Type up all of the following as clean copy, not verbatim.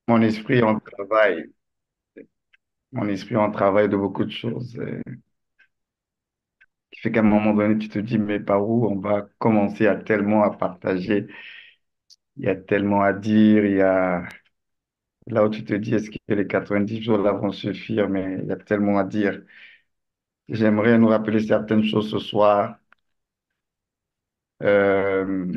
Mon esprit en travaille. Mon esprit en travaille de beaucoup de choses. Qui fait qu'à un moment donné, tu te dis, mais par où on va commencer à tellement à partager, il y a tellement à dire, il y a là où tu te dis, est-ce que les 90 jours là vont suffire, mais il y a tellement à dire. J'aimerais nous rappeler certaines choses ce soir. Euh,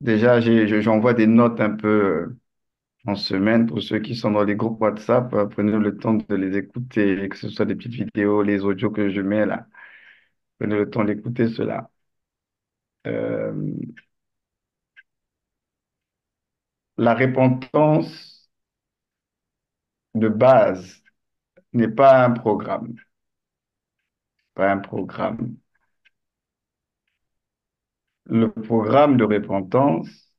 déjà, j'envoie des notes un peu en semaine pour ceux qui sont dans les groupes WhatsApp. Prenez le temps de les écouter, que ce soit des petites vidéos, les audios que je mets là. Prenez le temps d'écouter cela. Euh, la repentance de base n'est pas un programme, pas un programme. Le programme de repentance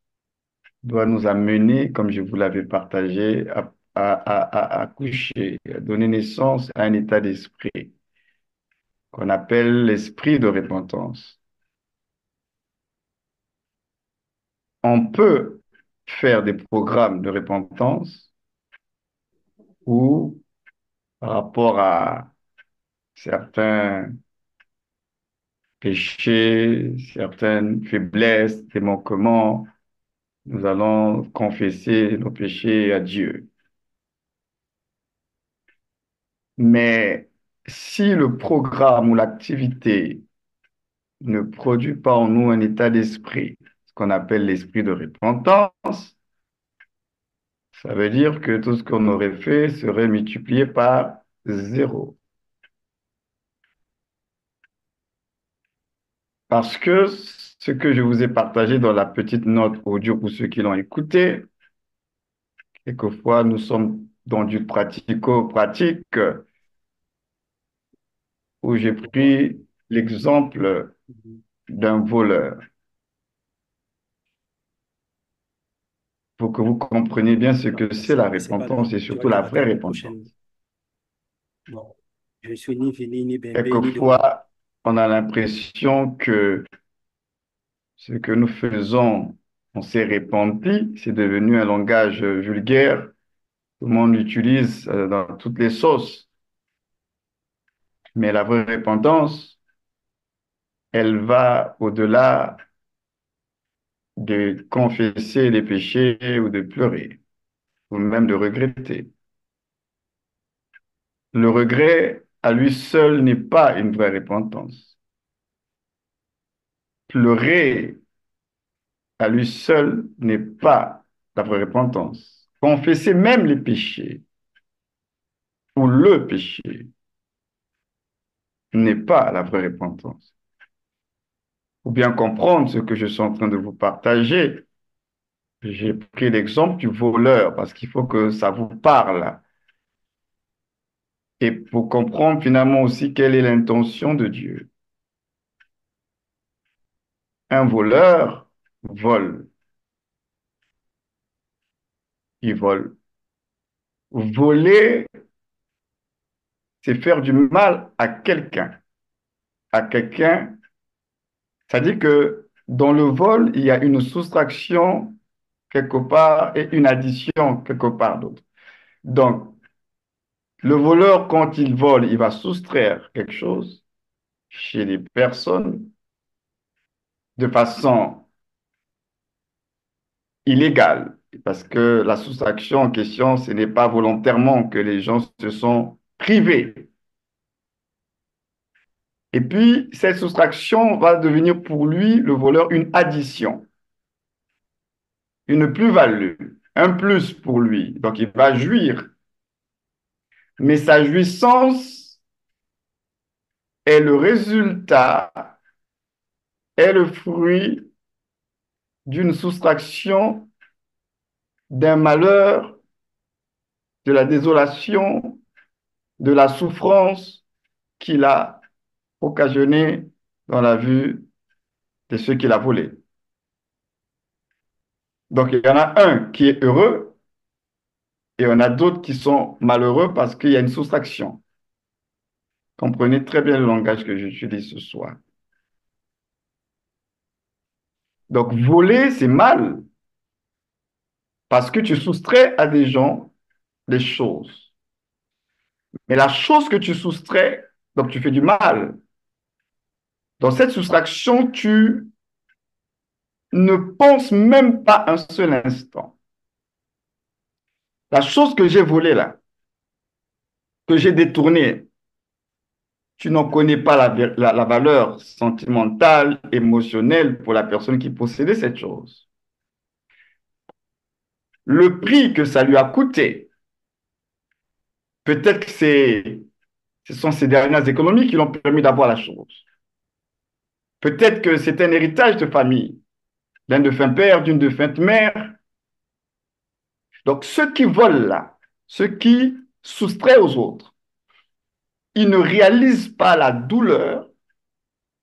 doit nous amener, comme je vous l'avais partagé, à accoucher, à donner naissance à un état d'esprit qu'on appelle l'esprit de repentance. On peut faire des programmes de repentance où, par rapport à certains péchés, certaines faiblesses, des manquements, nous allons confesser nos péchés à Dieu. Mais si le programme ou l'activité ne produit pas en nous un état d'esprit, ce qu'on appelle l'esprit de repentance, ça veut dire que tout ce qu'on aurait fait serait multiplié par zéro. Parce que ce que je vous ai partagé dans la petite note audio pour ceux qui l'ont écouté, quelquefois nous sommes dans du pratico-pratique où j'ai pris l'exemple Mhm. d'un voleur pour que vous compreniez bien ce Non, que c'est la c'est pas grave. repentance et Tu vas surtout te la vraie rattraper repentance. prochainement. Bon, je suis ni fini, ni bébé, ni devant. Quelquefois, on a l'impression que ce que nous faisons, on s'est repenti, c'est devenu un langage vulgaire. Tout le monde l'utilise dans toutes les sauces. Mais la vraie repentance, elle va au-delà de confesser les péchés ou de pleurer, ou même de regretter. Le regret, à lui seul, n'est pas une vraie repentance. Pleurer, à lui seul, n'est pas la vraie repentance. Confesser même les péchés ou le péché n'est pas la vraie repentance. Pour bien comprendre ce que je suis en train de vous partager, j'ai pris l'exemple du voleur parce qu'il faut que ça vous parle. Et pour comprendre finalement aussi quelle est l'intention de Dieu. Un voleur vole, il vole. Voler, c'est faire du mal à quelqu'un. À quelqu'un, ça dit que dans le vol, il y a une soustraction quelque part et une addition quelque part d'autre. Donc, le voleur, quand il vole, il va soustraire quelque chose chez les personnes de façon illégale. Parce que la soustraction en question, ce n'est pas volontairement que les gens se sont privés. Et puis, cette soustraction va devenir pour lui, le voleur, une addition, une plus-value, un plus pour lui. Donc, il va jouir. Mais sa jouissance est le résultat, est le fruit d'une soustraction, d'un malheur, de la désolation, de la souffrance qu'il a occasionné dans la vue de ceux qu'il a volés. Donc, il y en a un qui est heureux et on a d'autres qui sont malheureux parce qu'il y a une soustraction. Comprenez très bien le langage que j'utilise ce soir. Donc, voler, c'est mal. Parce que tu soustrais à des gens des choses. Mais la chose que tu soustrais, donc tu fais du mal. Dans cette soustraction, tu ne penses même pas un seul instant. La chose que j'ai volée là, que j'ai détournée, tu n'en connais pas la valeur sentimentale, émotionnelle pour la personne qui possédait cette chose. Le prix que ça lui a coûté, peut-être que ce sont ces dernières économies qui l'ont permis d'avoir la chose. Peut-être que c'est un héritage de famille, d'un défunt père, d'une défunte mère. Donc, ceux qui volent là, ceux qui soustraient aux autres, ils ne réalisent pas la douleur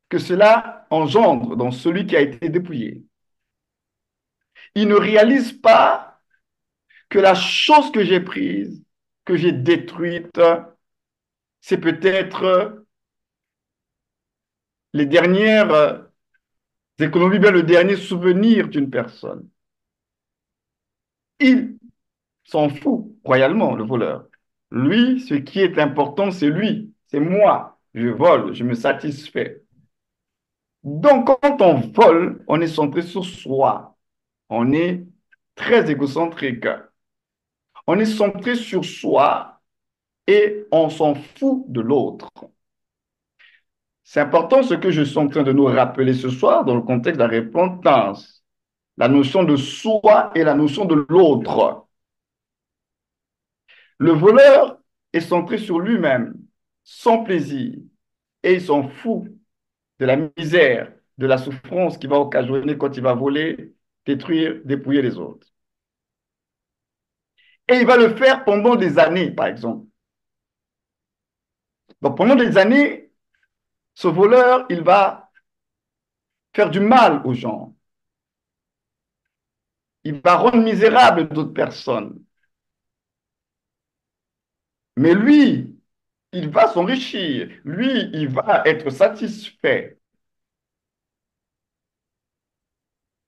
que cela engendre dans celui qui a été dépouillé. Ils ne réalisent pas que la chose que j'ai prise, que j'ai détruite, c'est peut-être les dernières économies, bien le dernier souvenir d'une personne. Il s'en fout royalement, le voleur. Lui, ce qui est important, c'est lui, c'est moi. Je vole, je me satisfais. Donc, quand on vole, on est centré sur soi. On est très égocentrique. On est centré sur soi et on s'en fout de l'autre. C'est important ce que je suis en train de nous rappeler ce soir dans le contexte de la repentance. La notion de soi et la notion de l'autre. Le voleur est centré sur lui-même, son plaisir, et il s'en fout de la misère, de la souffrance qu'il va occasionner quand il va voler, détruire, dépouiller les autres. Et il va le faire pendant des années, par exemple. Donc pendant des années, ce voleur, il va faire du mal aux gens. Il va rendre misérable d'autres personnes. Mais lui, il va s'enrichir. Lui, il va être satisfait.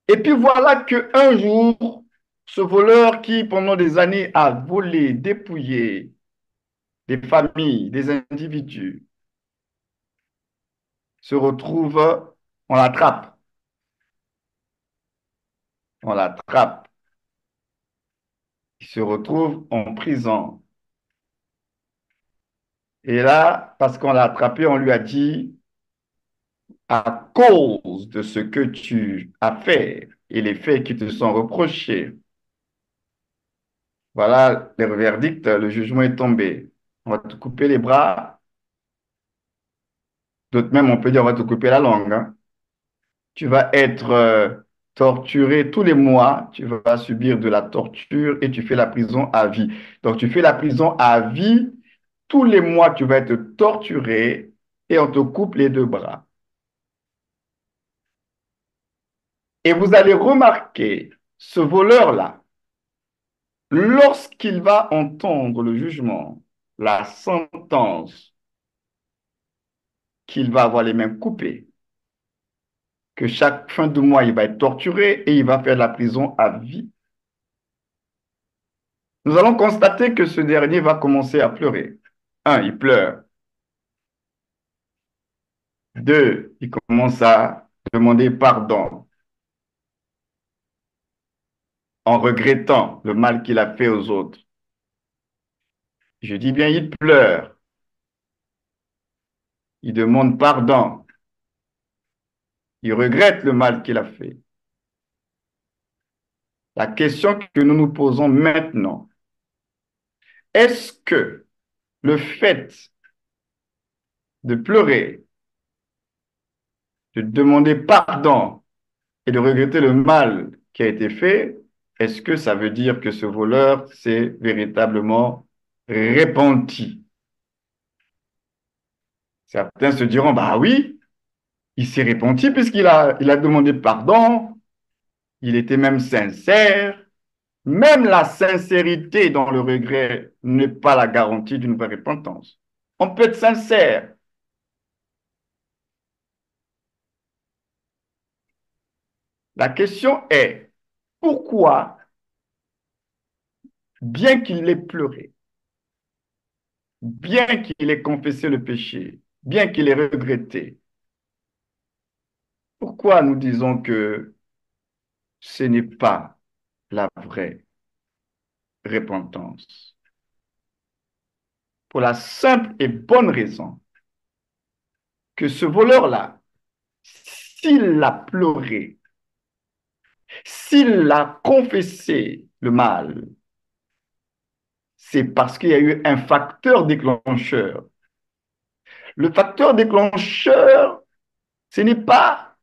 Et puis voilà qu'un jour, ce voleur qui, pendant des années, a volé, dépouillé des familles, des individus, se retrouve, on l'attrape, on l'attrape. Il se retrouve en prison. Et là, parce qu'on l'a attrapé, on lui a dit, à cause de ce que tu as fait et les faits qui te sont reprochés, voilà le verdict, le jugement est tombé. On va te couper les bras, d'autres même, on peut dire, on va te couper la langue, hein. Tu vas être torturé tous les mois, tu vas subir de la torture et tu fais la prison à vie. Donc, tu fais la prison à vie, tous les mois, tu vas être torturé et on te coupe les deux bras. Et vous allez remarquer, ce voleur-là, lorsqu'il va entendre le jugement, la sentence, qu'il va avoir les mains coupées, que chaque fin de mois, il va être torturé et il va faire de la prison à vie, nous allons constater que ce dernier va commencer à pleurer. Un, il pleure. Deux, il commence à demander pardon en regrettant le mal qu'il a fait aux autres. Je dis bien, il pleure. Il demande pardon. Il regrette le mal qu'il a fait. La question que nous nous posons maintenant, est-ce que le fait de pleurer, de demander pardon et de regretter le mal qui a été fait, est-ce que ça veut dire que ce voleur s'est véritablement repenti? Certains se diront, bah oui, il s'est repenti il a demandé pardon, il était même sincère. Même la sincérité dans le regret n'est pas la garantie d'une vraie repentance. On peut être sincère. La question est, pourquoi bien qu'il ait pleuré, bien qu'il ait confessé le péché, bien qu'il ait regretté, pourquoi nous disons que ce n'est pas la vraie repentance? Pour la simple et bonne raison que ce voleur-là, s'il a pleuré, s'il a confessé le mal, c'est parce qu'il y a eu un facteur déclencheur. Le facteur déclencheur, ce n'est pas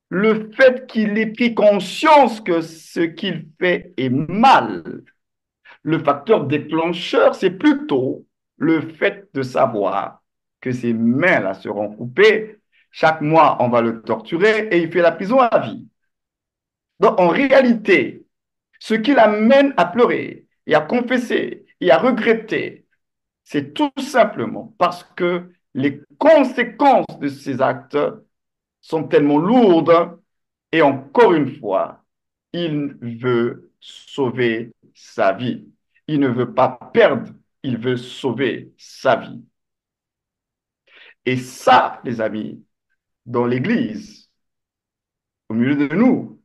le fait qu'il ait pris conscience que ce qu'il fait est mal. Le facteur déclencheur, c'est plutôt le fait de savoir que ses mains-là seront coupées. Chaque mois, on va le torturer et il fait la prison à vie. Donc, en réalité, ce qui l'amène à pleurer et à confesser et à regretter, c'est tout simplement parce que les conséquences de ces actes sont tellement lourdes et encore une fois, il veut sauver sa vie. Il ne veut pas perdre, il veut sauver sa vie. Et ça, les amis, dans l'Église, au milieu de nous,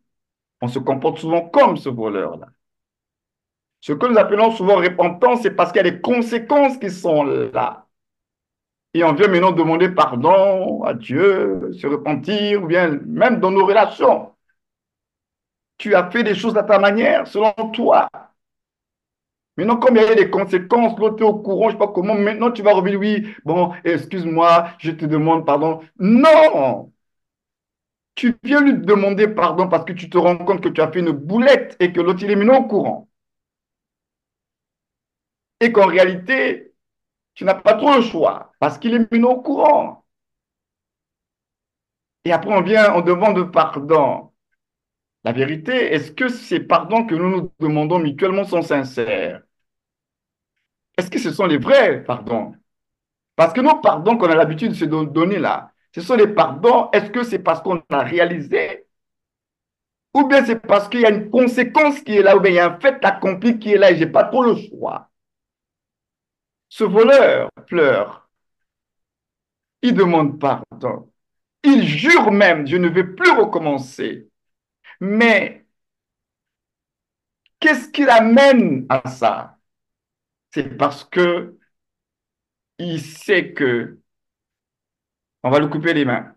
on se comporte souvent comme ce voleur-là. Ce que nous appelons souvent repentance, c'est parce qu'il y a des conséquences qui sont là. Et on vient maintenant demander pardon à Dieu, se repentir, ou bien même dans nos relations. Tu as fait des choses à ta manière, selon toi. Maintenant, comme il y a des conséquences, l'autre est au courant, je ne sais pas comment, maintenant tu vas revenir, oui, bon, excuse-moi, je te demande pardon. Non! Tu viens lui demander pardon parce que tu te rends compte que tu as fait une boulette et que l'autre, il est maintenant au courant. Et qu'en réalité, tu n'as pas trop le choix parce qu'il est maintenant au courant. Et après, on vient, on demande pardon. La vérité, est-ce que ces pardons que nous nous demandons mutuellement sont sincères? Est-ce que ce sont les vrais pardons? Parce que nos pardons qu'on a l'habitude de se donner là, ce sont les pardons, est-ce que c'est parce qu'on a réalisé ou bien c'est parce qu'il y a une conséquence qui est là ou bien il y a un fait accompli qui est là et je n'ai pas trop le choix? Ce voleur pleure, il demande pardon, il jure même, je ne vais plus recommencer. Mais qu'est-ce qui l'amène à ça? C'est parce que il sait que on va lui couper les mains.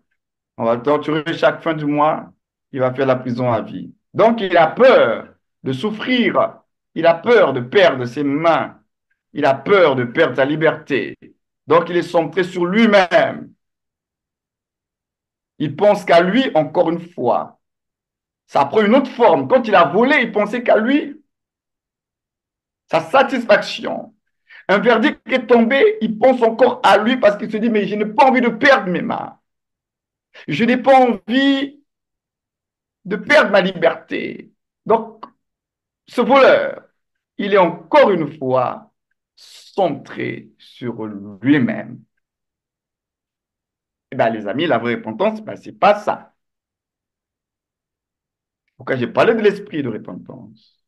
On va le torturer chaque fin du mois. Il va faire la prison à vie. Donc, il a peur de souffrir. Il a peur de perdre ses mains. Il a peur de perdre sa liberté. Donc, il est centré sur lui-même. Il pense qu'à lui, encore une fois. Ça prend une autre forme. Quand il a volé, il pensait qu'à lui, sa satisfaction. Un verdict est tombé, il pense encore à lui parce qu'il se dit, mais je n'ai pas envie de perdre mes mains. Je n'ai pas envie de perdre ma liberté. Donc, ce voleur, il est encore une fois centré sur lui-même. Eh bien, les amis, la vraie repentance, ben, ce n'est pas ça. Pourquoi j'ai parlé de l'esprit de repentance?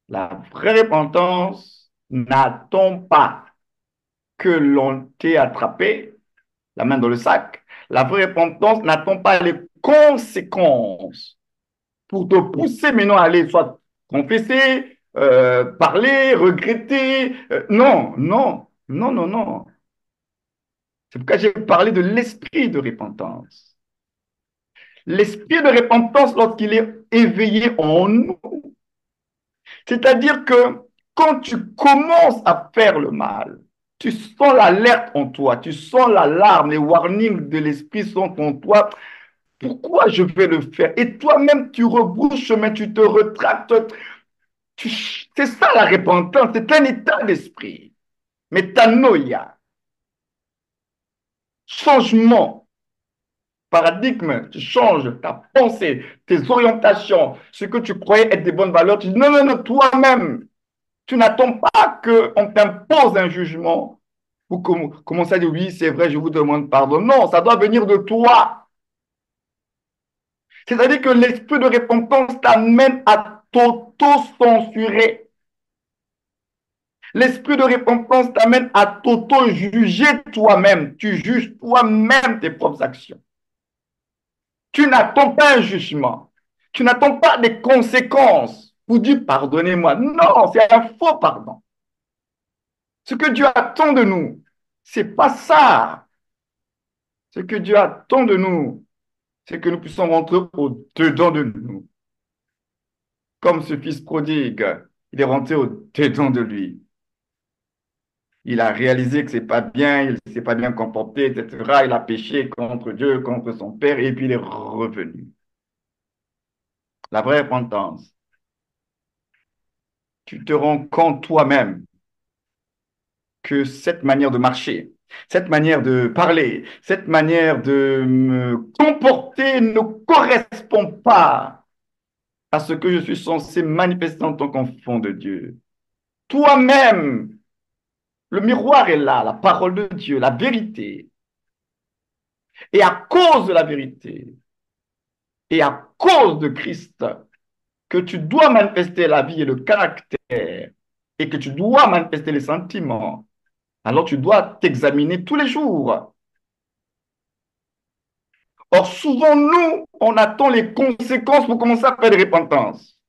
La vraie repentance n'attend pas que l'on t'ait attrapé, la main dans le sac. La vraie repentance n'attend pas les conséquences pour te pousser maintenant à aller soit confesser, parler, regretter. Non, non, non, non, non. C'est pourquoi j'ai parlé de l'esprit de repentance. L'esprit de repentance, lorsqu'il est éveillé en nous, c'est-à-dire que quand tu commences à faire le mal, tu sens l'alerte en toi, tu sens l'alarme, les warnings de l'esprit sont en toi. Pourquoi je vais le faire? Et toi-même, tu rebrousses chemin, tu te retractes. C'est ça la repentance, c'est un état d'esprit. Métanoïa, changement, paradigme, tu changes ta pensée, tes orientations, ce que tu croyais être des bonnes valeurs. Tu dis non, non, non, toi-même, tu n'attends pas qu'on t'impose un jugement pour commencer à dire oui, c'est vrai, je vous demande pardon. Non, ça doit venir de toi. C'est-à-dire que l'esprit de repentance t'amène à t'auto-censurer. L'esprit de repentance t'amène à t'auto-juger toi-même. Tu juges toi-même tes propres actions. Tu n'attends pas un jugement. Tu n'attends pas des conséquences pour dire pardonnez-moi. Non, c'est un faux pardon. Ce que Dieu attend de nous, c'est pas ça. Ce que Dieu attend de nous, c'est que nous puissions rentrer au-dedans de nous. Comme ce fils prodigue, il est rentré au-dedans de lui. Il a réalisé que c'est pas bien, il ne s'est pas bien comporté, etc. Il a péché contre Dieu, contre son père, et puis il est revenu. La vraie repentance, tu te rends compte toi-même que cette manière de marcher, cette manière de parler, cette manière de me comporter ne correspond pas à ce que je suis censé manifester en tant qu'enfant de Dieu. Toi-même, le miroir est là, la parole de Dieu, la vérité. Et à cause de la vérité, et à cause de Christ, que tu dois manifester la vie et le caractère, et que tu dois manifester les sentiments, alors tu dois t'examiner tous les jours. Or, souvent, nous, on attend les conséquences pour commencer à faire des repentances.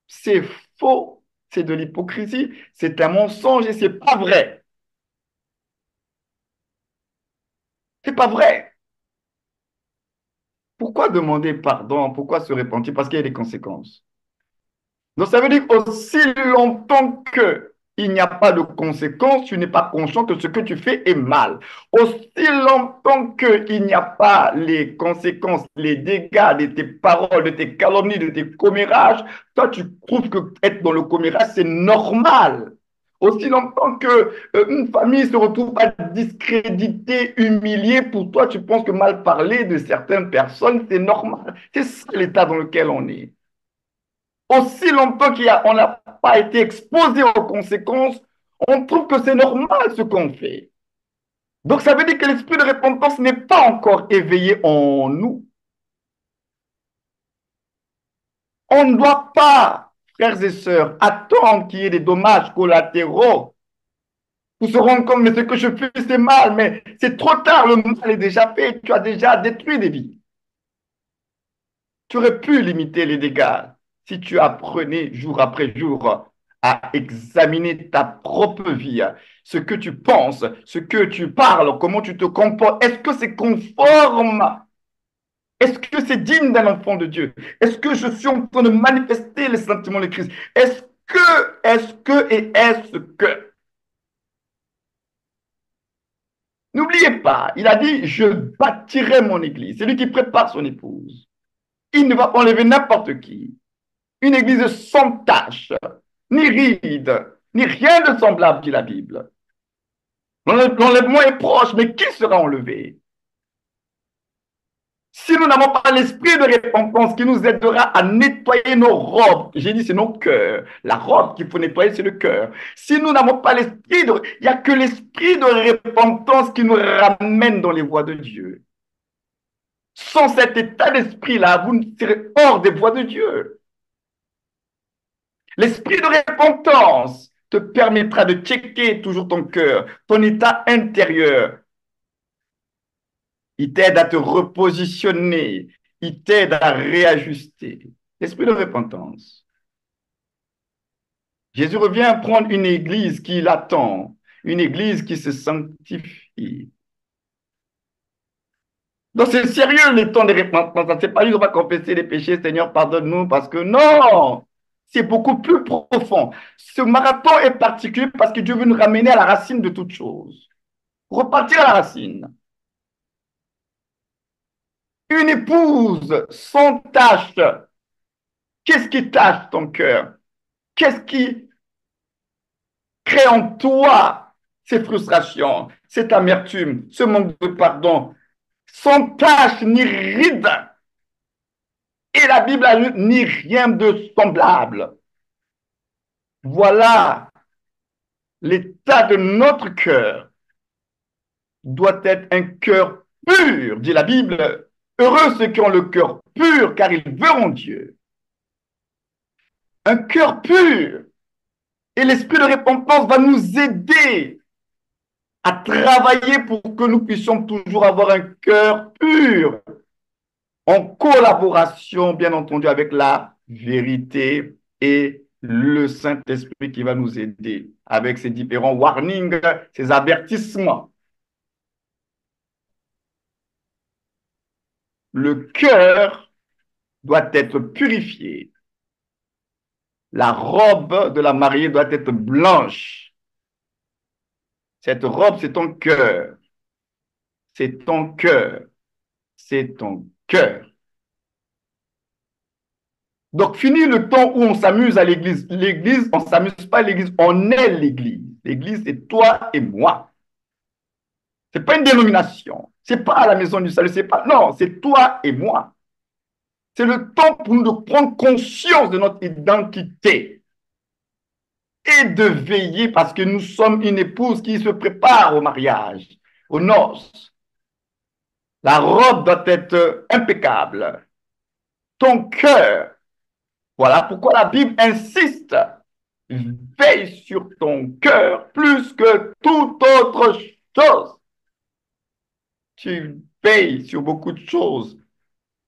C'est faux, c'est de l'hypocrisie, c'est un mensonge et c'est pas vrai. C'est pas vrai. Pourquoi demander pardon? Pourquoi se repentir? Parce qu'il y a des conséquences. Donc, ça veut dire aussi longtemps qu'il n'y a pas de conséquences, tu n'es pas conscient que ce que tu fais est mal. Aussi longtemps qu'il n'y a pas les conséquences, les dégâts de tes paroles, de tes calomnies, de tes commérages, toi, tu trouves que être dans le commérage, c'est normal. Aussi longtemps que une famille se retrouve à discréditer, humilier, pour toi, tu penses que mal parler de certaines personnes, c'est normal. C'est ça l'état dans lequel on est. Aussi longtemps qu'on n'a pas été exposé aux conséquences, on trouve que c'est normal ce qu'on fait. Donc ça veut dire que l'esprit de repentance n'est pas encore éveillé en nous. On ne doit pas, frères et sœurs, attendre qu'il y ait des dommages collatéraux pour se rendre compte, mais ce que je fais, c'est mal, mais c'est trop tard, le mal est déjà fait, tu as déjà détruit des vies. Tu aurais pu limiter les dégâts si tu apprenais jour après jour à examiner ta propre vie, ce que tu penses, ce que tu parles, comment tu te comportes. Est-ce que c'est conforme? Est-ce que c'est digne d'un enfant de Dieu? Est-ce que je suis en train de manifester les sentiments de Christ? Est-ce que? N'oubliez pas, il a dit, je bâtirai mon église. C'est lui qui prépare son épouse. Il ne va pas enlever n'importe qui. Une église sans tache, ni ride, ni rien de semblable, dit la Bible. L'enlèvement est proche, mais qui sera enlevé? Si nous n'avons pas l'esprit de repentance qui nous aidera à nettoyer nos robes, j'ai dit c'est nos cœurs. La robe qu'il faut nettoyer, c'est le cœur. Si nous n'avons pas l'esprit de... Il n'y a que l'esprit de repentance qui nous ramène dans les voies de Dieu. Sans cet état d'esprit-là, vous serez hors des voies de Dieu. L'esprit de repentance te permettra de checker toujours ton cœur, ton état intérieur. Il t'aide à te repositionner. Il t'aide à réajuster. L'esprit de repentance. Jésus revient prendre une église qui l'attend, une église qui se sanctifie. Donc c'est sérieux le temps de repentance. C'est pas juste on va confesser les péchés, Seigneur, pardonne-nous, parce que non, c'est beaucoup plus profond. Ce marathon est particulier parce que Dieu veut nous ramener à la racine de toute chose. Repartir à la racine. Une épouse sans tâche. Qu'est-ce qui tâche ton cœur? Qu'est-ce qui crée en toi ces frustrations, cette amertume, ce manque de pardon? Sans tâche ni ride. Et la Bible ajoute ni rien de semblable. Voilà l'état de notre cœur. Doit être un cœur pur, dit la Bible. Heureux ceux qui ont le cœur pur, car ils verront Dieu. Un cœur pur. Et l'esprit de repentance va nous aider à travailler pour que nous puissions toujours avoir un cœur pur, en collaboration, bien entendu, avec la vérité et le Saint-Esprit qui va nous aider avec ces différents warnings, ces avertissements. Le cœur doit être purifié. La robe de la mariée doit être blanche. Cette robe, c'est ton cœur. C'est ton cœur. C'est ton cœur. Donc, fini le temps où on s'amuse à l'église. L'église, on ne s'amuse pas à l'église, on est l'église. L'église, c'est toi et moi. Ce n'est pas une dénomination. Ce n'est pas à la maison du salut. C'est pas, non, c'est toi et moi. C'est le temps pour nous de prendre conscience de notre identité et de veiller parce que nous sommes une épouse qui se prépare au mariage, aux noces. La robe doit être impeccable. Ton cœur. Voilà pourquoi la Bible insiste. Veille sur ton cœur plus que toute autre chose. Tu veilles sur beaucoup de choses,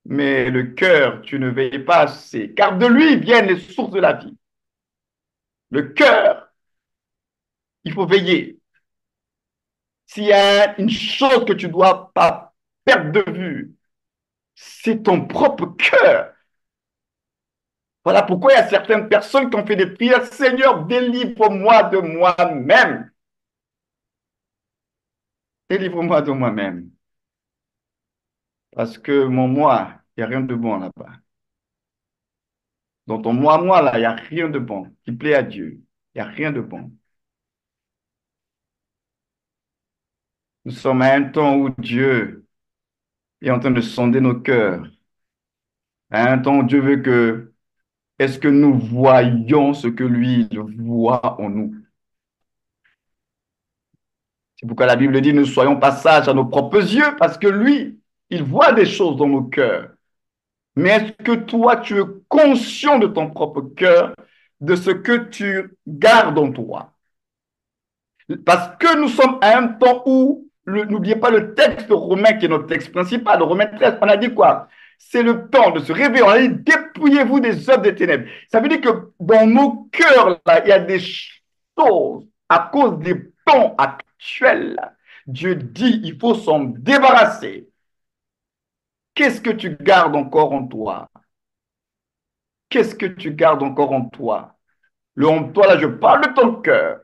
mais le cœur, tu ne veilles pas assez, car de lui viennent les sources de la vie. Le cœur, il faut veiller. S'il y a une chose que tu ne dois pas perdre de vue, c'est ton propre cœur. Voilà pourquoi il y a certaines personnes qui ont fait des prières, Seigneur, délivre-moi de moi-même. Délivre-moi de moi-même. Parce que mon moi, il n'y a rien de bon là-bas. Dans ton moi, là, il n'y a rien de bon qui plaît à Dieu. Il n'y a rien de bon. Nous sommes à un temps où Dieu est en train de sonder nos cœurs. À un temps où Dieu veut que, est-ce que nous voyons ce que lui il voit en nous? C'est pourquoi la Bible dit, nous soyons pas sages à nos propres yeux, parce que lui, il voit des choses dans nos cœurs. Mais est-ce que toi, tu es conscient de ton propre cœur, de ce que tu gardes en toi? Parce que nous sommes à un temps où, n'oubliez pas le texte romain qui est notre texte principal, Romain 13, on a dit quoi? C'est le temps de se réveiller. On a dit dépouillez-vous des œuvres des ténèbres. Ça veut dire que dans nos cœurs, là, il y a des choses à cause des temps actuels. Dieu dit il faut s'en débarrasser. Qu'est-ce que tu gardes encore en toi? Qu'est-ce que tu gardes encore en toi? Le en toi, là, je parle de ton cœur.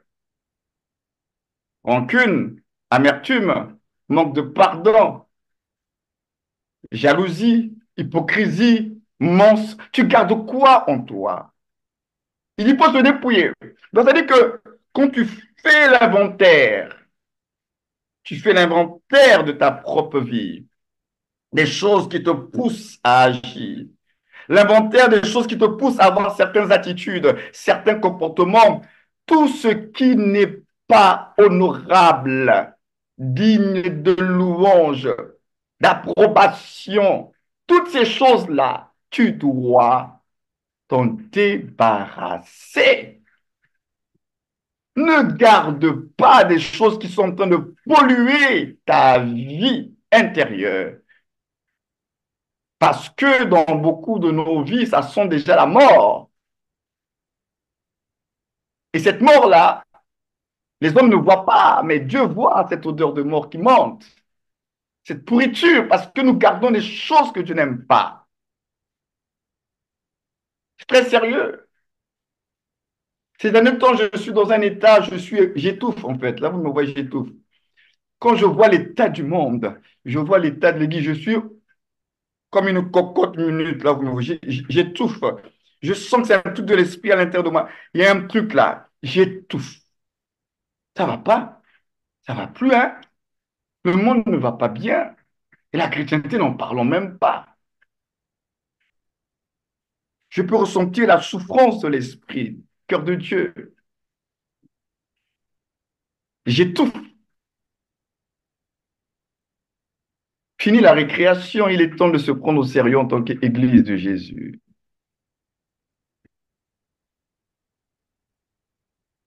Rancune, amertume, manque de pardon, jalousie, hypocrisie, mensonge. Tu gardes quoi en toi? Il faut se dépouiller. Donc, c'est-à-dire que quand tu fais l'inventaire de ta propre vie, des choses qui te poussent à agir, l'inventaire des choses qui te poussent à avoir certaines attitudes, certains comportements, tout ce qui n'est pas honorable, digne de louange, d'approbation, toutes ces choses-là, tu dois t'en débarrasser. Ne garde pas des choses qui sont en train de polluer ta vie intérieure. Parce que dans beaucoup de nos vies, ça sent déjà la mort. Et cette mort-là, les hommes ne voient pas, mais Dieu voit cette odeur de mort qui monte. Cette pourriture, parce que nous gardons des choses que Dieu n'aime pas. C'est très sérieux. Ces derniers temps, je suis dans un état, j'étouffe en fait. Là, vous me voyez, j'étouffe. Quand je vois l'état du monde, je vois l'état de l'Église, je suis comme une cocotte minute. Là, vous me voyez, j'étouffe. Je sens que c'est un truc de l'esprit à l'intérieur de moi. Il y a un truc là, j'étouffe. Ça va pas, ça va plus, hein? Le monde ne va pas bien. Et la chrétienté, n'en parlons même pas. Je peux ressentir la souffrance de l'esprit, cœur de Dieu. J'étouffe. Fini la récréation, il est temps de se prendre au sérieux en tant qu'Église de Jésus.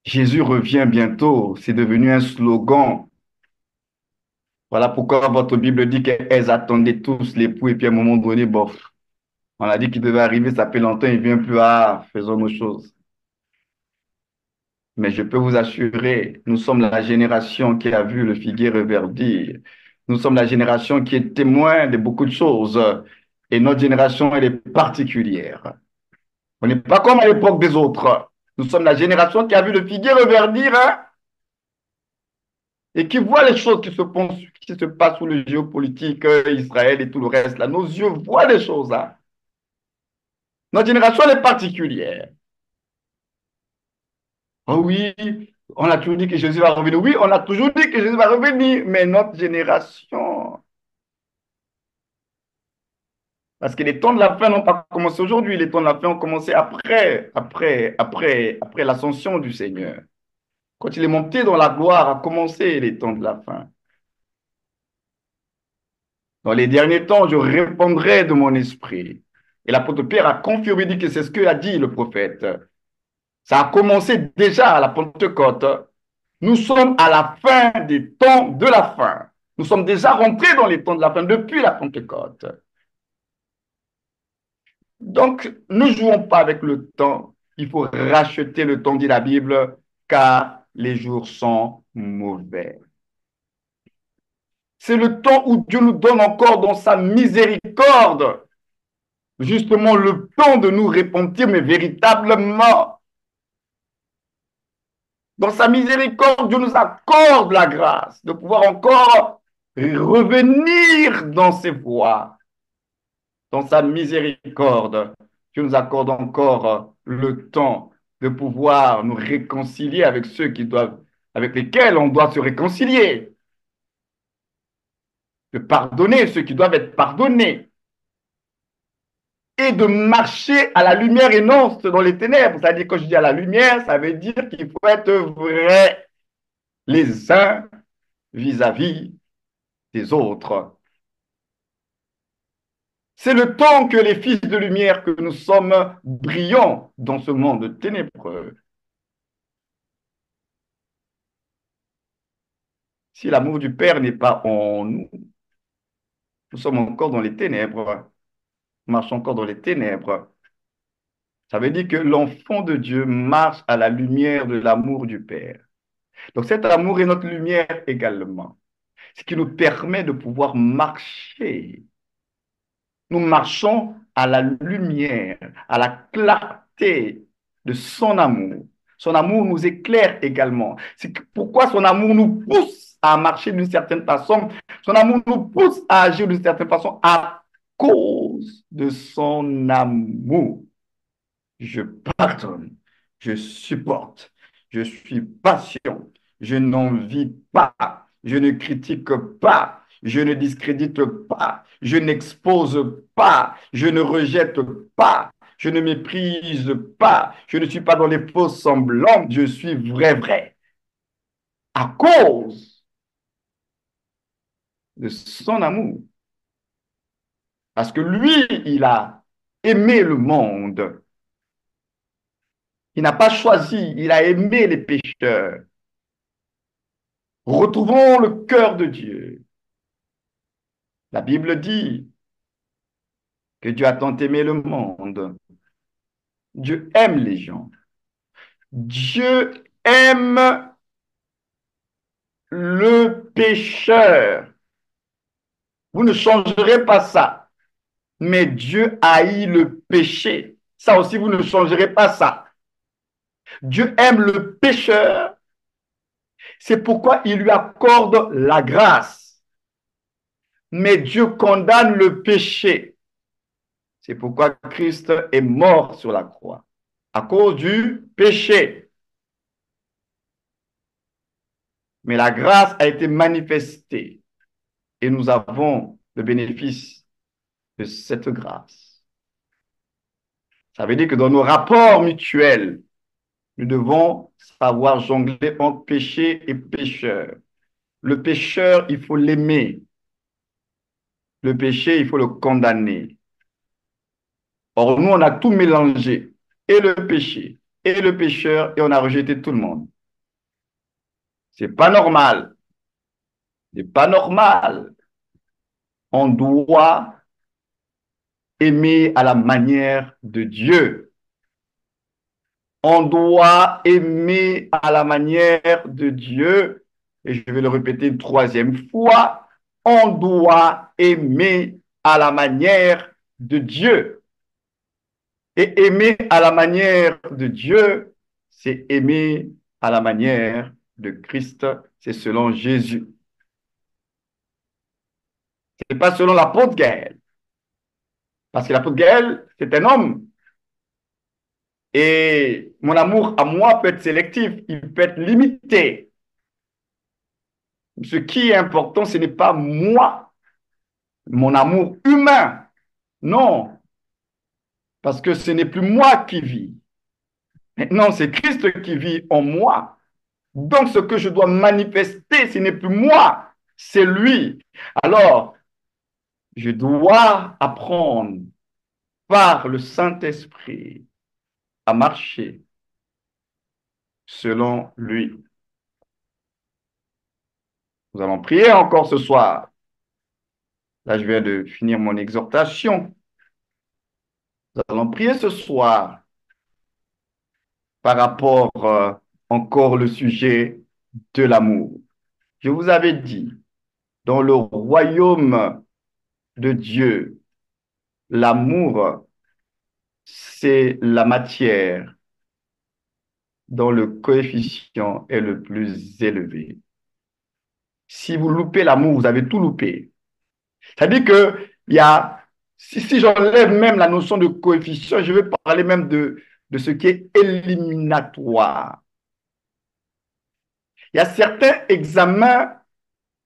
Jésus revient bientôt. C'est devenu un slogan. Voilà pourquoi votre Bible dit qu'elles attendaient tous l'époux et puis à un moment donné, bof, on a dit qu'il devait arriver, ça fait longtemps, il vient plus, ah, faisons nos choses. Mais je peux vous assurer, nous sommes la génération qui a vu le figuier reverdir. Nous sommes la génération qui est témoin de beaucoup de choses. Et notre génération, elle est particulière. On n'est pas comme à l'époque des autres. Nous sommes la génération qui a vu le figuier reverdir, hein, et qui voit les choses qui se passent sous le géopolitique, Israël et tout le reste. Là. Nos yeux voient les choses. Hein. Notre génération, elle est particulière. Oh oui, on a toujours dit que Jésus va revenir. Oui, on a toujours dit que Jésus va revenir, mais notre génération, parce que les temps de la fin n'ont pas commencé aujourd'hui, les temps de la fin ont commencé après l'ascension du Seigneur. Quand il est monté dans la gloire, a commencé les temps de la fin. Dans les derniers temps, je répondrai de mon esprit. Et l'apôtre Pierre a confirmé, dit que c'est ce que a dit le prophète. Ça a commencé déjà à la Pentecôte. Nous sommes à la fin des temps de la fin. Nous sommes déjà rentrés dans les temps de la fin depuis la Pentecôte. Donc, ne jouons pas avec le temps. Il faut racheter le temps, dit la Bible, car les jours sont mauvais. C'est le temps où Dieu nous donne encore dans sa miséricorde, justement le temps de nous repentir, mais véritablement. Dans sa miséricorde, Dieu nous accorde la grâce de pouvoir encore revenir dans ses voies. Dans sa miséricorde, Dieu nous accorde encore le temps de pouvoir nous réconcilier avec ceux avec lesquels on doit se réconcilier, de pardonner ceux qui doivent être pardonnés et de marcher à la lumière et non dans les ténèbres. C'est-à-dire, quand je dis à la lumière, ça veut dire qu'il faut être vrai les uns vis-à-vis des autres. C'est le temps que les fils de lumière que nous sommes brillons dans ce monde ténébreux. Si l'amour du Père n'est pas en nous, nous sommes encore dans les ténèbres, nous marchons encore dans les ténèbres. Ça veut dire que l'enfant de Dieu marche à la lumière de l'amour du Père. Donc cet amour est notre lumière également, ce qui nous permet de pouvoir marcher. Nous marchons à la lumière, à la clarté de son amour. Son amour nous éclaire également. C'est pourquoi son amour nous pousse à marcher d'une certaine façon. Son amour nous pousse à agir d'une certaine façon à cause de son amour. Je pardonne, je supporte, je suis patient, je n'envie pas, je ne critique pas, je ne discrédite pas, je n'expose pas, je ne rejette pas, je ne méprise pas, je ne suis pas dans les faux semblants, je suis vrai, à cause de son amour. Parce que lui, il a aimé le monde. Il n'a pas choisi, il a aimé les pécheurs. Retrouvons le cœur de Dieu. La Bible dit que Dieu a tant aimé le monde. Dieu aime les gens. Dieu aime le pécheur. Vous ne changerez pas ça. Mais Dieu haït le péché. Ça aussi, vous ne changerez pas ça. Dieu aime le pécheur. C'est pourquoi il lui accorde la grâce. Mais Dieu condamne le péché. C'est pourquoi Christ est mort sur la croix, à cause du péché. Mais la grâce a été manifestée et nous avons le bénéfice de cette grâce. Ça veut dire que dans nos rapports mutuels, nous devons savoir jongler entre péché et pécheur. Le pécheur, il faut l'aimer. Le péché, il faut le condamner. Or, nous, on a tout mélangé, et le péché, et le pécheur, et on a rejeté tout le monde. C'est pas normal. C'est pas normal. On doit aimer à la manière de Dieu. On doit aimer à la manière de Dieu. Et je vais le répéter une troisième fois. On doit aimer à la manière de Dieu. Et aimer à la manière de Dieu, c'est aimer à la manière de Christ. C'est selon Jésus. Ce n'est pas selon l'apôtre Gaël. Parce que l'apôtre Gaël, c'est un homme. Et mon amour à moi peut être sélectif, il peut être limité. Ce qui est important, ce n'est pas moi, mon amour humain. Non, parce que ce n'est plus moi qui vis. Maintenant, c'est Christ qui vit en moi. Donc, ce que je dois manifester, ce n'est plus moi, c'est lui. Alors, je dois apprendre par le Saint-Esprit à marcher selon lui. Nous allons prier encore ce soir. Là, je viens de finir mon exhortation. Nous allons prier ce soir par rapport encore le sujet de l'amour. Je vous avais dit, dans le royaume de Dieu, l'amour, c'est la matière dont le coefficient est le plus élevé. Si vous loupez l'amour, vous avez tout loupé. C'est-à-dire que il y a, si j'enlève même la notion de coefficient, je vais parler même de ce qui est éliminatoire. Il y a certains examens,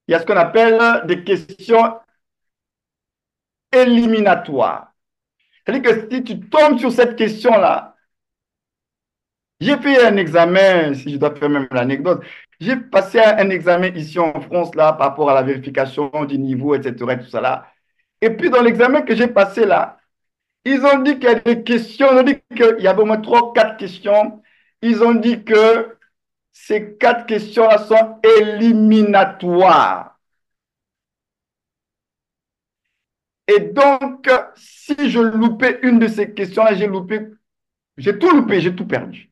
il y a ce qu'on appelle des questions éliminatoires. C'est-à-dire que si tu tombes sur cette question-là, j'ai fait un examen, si je dois faire même l'anecdote, j'ai passé un examen ici en France là, par rapport à la vérification du niveau, etc. Tout ça là. Et puis dans l'examen que j'ai passé là, ils ont dit qu'il y a des questions, ils ont dit qu'il y avait au moins 3 ou 4 questions. Ils ont dit que ces 4 questions-là sont éliminatoires. Et donc, si je loupais une de ces questions-là, j'ai tout loupé, j'ai tout perdu.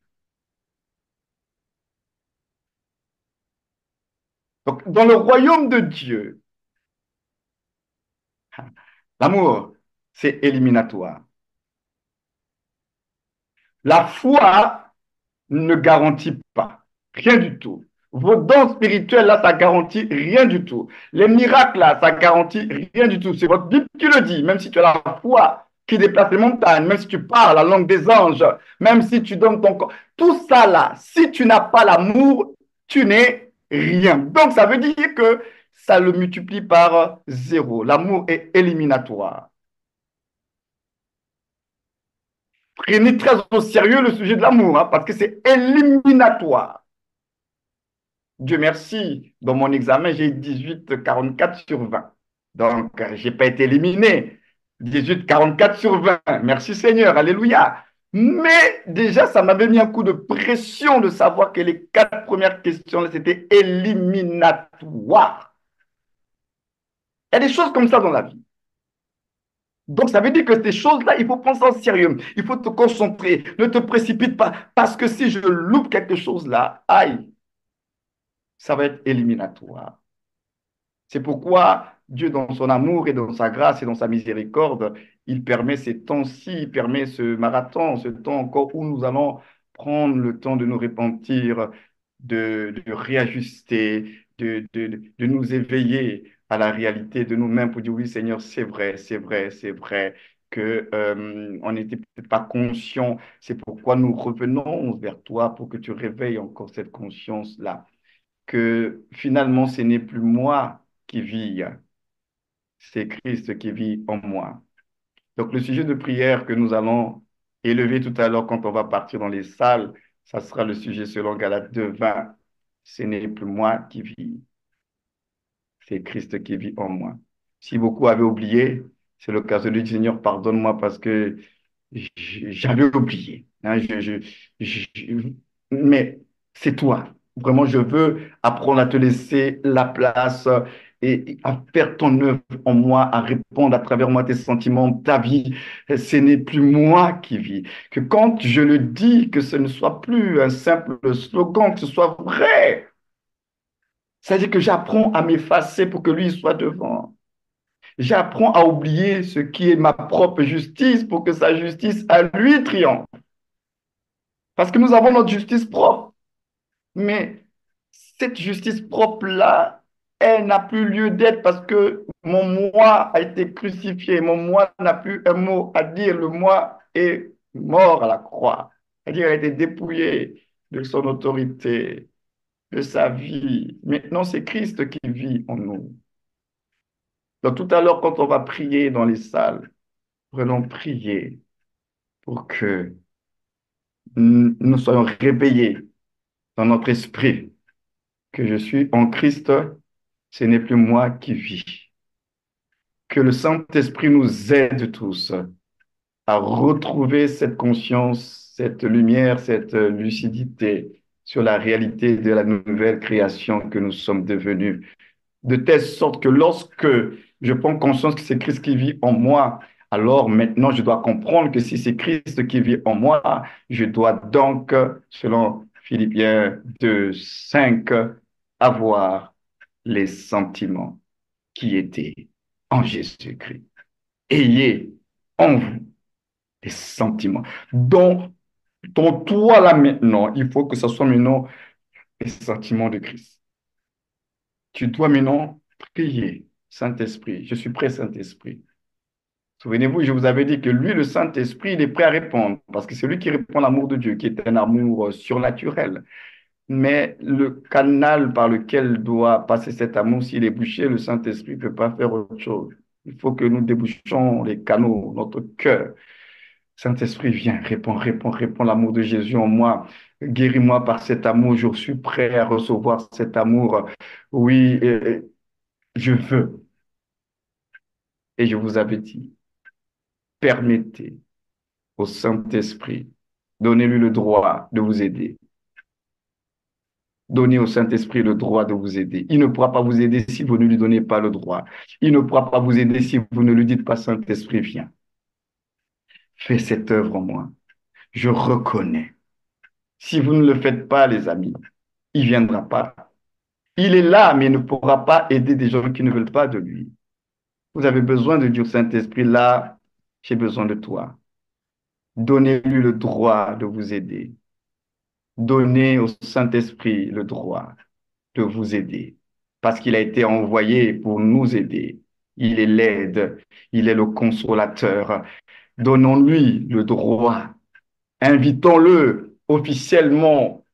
Donc, dans le royaume de Dieu, l'amour, c'est éliminatoire. La foi ne garantit pas, rien du tout. Vos dons spirituels, là, ça garantit rien du tout. Les miracles, là, ça garantit rien du tout. C'est votre Bible qui le dit, même si tu as la foi qui déplace les montagnes, même si tu parles la langue des anges, même si tu donnes ton corps. Tout ça, là, si tu n'as pas l'amour, tu n'es rien. Donc, ça veut dire que ça le multiplie par zéro. L'amour est éliminatoire. Prenez très au sérieux le sujet de l'amour, hein, parce que c'est éliminatoire. Dieu merci, dans mon examen, j'ai 18,44 sur 20. Donc, je n'ai pas été éliminé. 18,44 sur 20. Merci Seigneur, alléluia. Mais déjà, ça m'avait mis un coup de pression de savoir que les 4 premières questions, c'était éliminatoire. Il y a des choses comme ça dans la vie. Donc, ça veut dire que ces choses-là, il faut prendre ça au sérieux. Il faut te concentrer. Ne te précipite pas. Parce que si je loupe quelque chose là, aïe, ça va être éliminatoire. C'est pourquoi Dieu, dans son amour et dans sa grâce et dans sa miséricorde, il permet ces temps-ci, il permet ce marathon, ce temps encore où nous allons prendre le temps de nous repentir, de réajuster, de nous éveiller à la réalité de nous-mêmes pour dire oui, Seigneur, c'est vrai, c'est vrai, c'est vrai que on n'était peut-être pas conscient. C'est pourquoi nous revenons vers toi pour que tu réveilles encore cette conscience-là que finalement, ce n'est plus moi qui vis, c'est Christ qui vit en moi. Donc, le sujet de prière que nous allons élever tout à l'heure quand on va partir dans les salles, ça sera le sujet selon Galates 2:20. Ce n'est plus moi qui vis, c'est Christ qui vit en moi. Si beaucoup avaient oublié, c'est l'occasion de dire, Seigneur, pardonne-moi parce que j'avais oublié. Hein, mais c'est toi. vraiment, je veux apprendre à te laisser la place et à faire ton œuvre en moi, à répondre à travers moi tes sentiments, ta vie. Ce n'est plus moi qui vis. Que quand je le dis, que ce ne soit plus un simple slogan, que ce soit vrai. C'est-à-dire que j'apprends à m'effacer pour que lui soit devant. J'apprends à oublier ce qui est ma propre justice pour que sa justice à lui triomphe. Parce que nous avons notre justice propre. Mais cette justice propre-là, elle n'a plus lieu d'être parce que mon moi a été crucifié. Mon moi n'a plus un mot à dire. Le moi est mort à la croix. C'est-à-dire qu'il a été dépouillé de son autorité, de sa vie. Maintenant, c'est Christ qui vit en nous. Donc tout à l'heure, quand on va prier dans les salles, prenons prier pour que nous soyons réveillés dans notre esprit, que je suis en Christ, ce n'est plus moi qui vis. Que le Saint-Esprit nous aide tous à retrouver cette conscience, cette lumière, cette lucidité sur la réalité de la nouvelle création que nous sommes devenus. De telle sorte que lorsque je prends conscience que c'est Christ qui vit en moi, alors maintenant je dois comprendre que si c'est Christ qui vit en moi, je dois donc, selon Philippiens 2, 5, avoir les sentiments qui étaient en Jésus-Christ. Ayez en vous les sentiments. Donc, ton toi là maintenant, il faut que ce soit maintenant les sentiments de Christ. Tu dois maintenant prier, Saint-Esprit. Je suis prêt, Saint-Esprit. Souvenez-vous, je vous avais dit que lui, le Saint-Esprit, il est prêt à répondre, parce que c'est lui qui répond à l'amour de Dieu, qui est un amour surnaturel. Mais le canal par lequel doit passer cet amour, s'il est bouché, le Saint-Esprit ne peut pas faire autre chose. Il faut que nous débouchons les canaux, notre cœur. Saint-Esprit, viens, réponds, réponds, réponds l'amour de Jésus en moi. Guéris-moi par cet amour. Je suis prêt à recevoir cet amour. Oui, je veux. Et je vous avais dit, permettez au Saint-Esprit, donnez-lui le droit de vous aider. Donnez au Saint-Esprit le droit de vous aider. Il ne pourra pas vous aider si vous ne lui donnez pas le droit. Il ne pourra pas vous aider si vous ne lui dites pas, Saint-Esprit, viens. Fais cette œuvre en moi. Je reconnais. Si vous ne le faites pas, les amis, il ne viendra pas. Il est là, mais il ne pourra pas aider des gens qui ne veulent pas de lui. Vous avez besoin de Dieu, Saint-Esprit, là, j'ai besoin de toi. Donnez-lui le droit de vous aider. Donnez au Saint-Esprit le droit de vous aider, parce qu'il a été envoyé pour nous aider. Il est l'aide, il est le consolateur. Donnons-lui le droit. Invitons-le officiellement,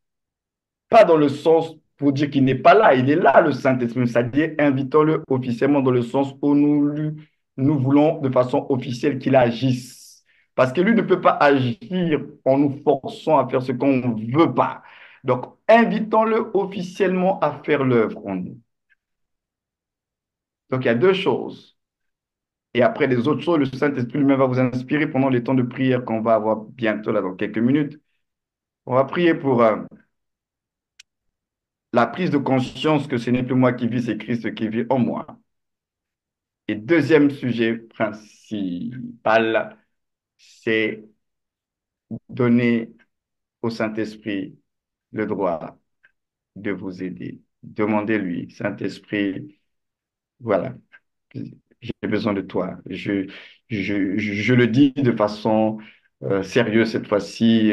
pas dans le sens pour dire qu'il n'est pas là, il est là, le Saint-Esprit, c'est-à-dire invitons-le officiellement dans le sens où nous voulons de façon officielle qu'il agisse. Parce que lui ne peut pas agir en nous forçant à faire ce qu'on ne veut pas. Donc, invitons-le officiellement à faire l'œuvre en nous. Donc, il y a deux choses. Et après les autres choses, le Saint-Esprit lui-même va vous inspirer pendant les temps de prière qu'on va avoir bientôt, là, dans quelques minutes. On va prier pour la prise de conscience que ce n'est plus moi qui vis, c'est Christ qui vit en moi. Et deuxième sujet principal, c'est donner au Saint-Esprit le droit de vous aider. Demandez-lui, Saint-Esprit, voilà, j'ai besoin de toi. Je le dis de façon sérieuse cette fois-ci.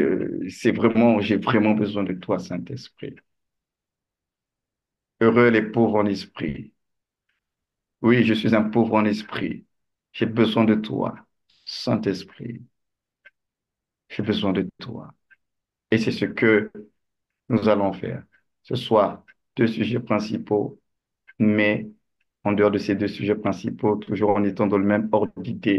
C'est vraiment, j'ai vraiment besoin de toi, Saint-Esprit. Heureux les pauvres en esprit. Oui, je suis un pauvre en esprit. J'ai besoin de toi, Saint-Esprit. J'ai besoin de toi. Et c'est ce que nous allons faire. Ce soir, deux sujets principaux, mais en dehors de ces deux sujets principaux, toujours en étant dans le même ordre d'idée,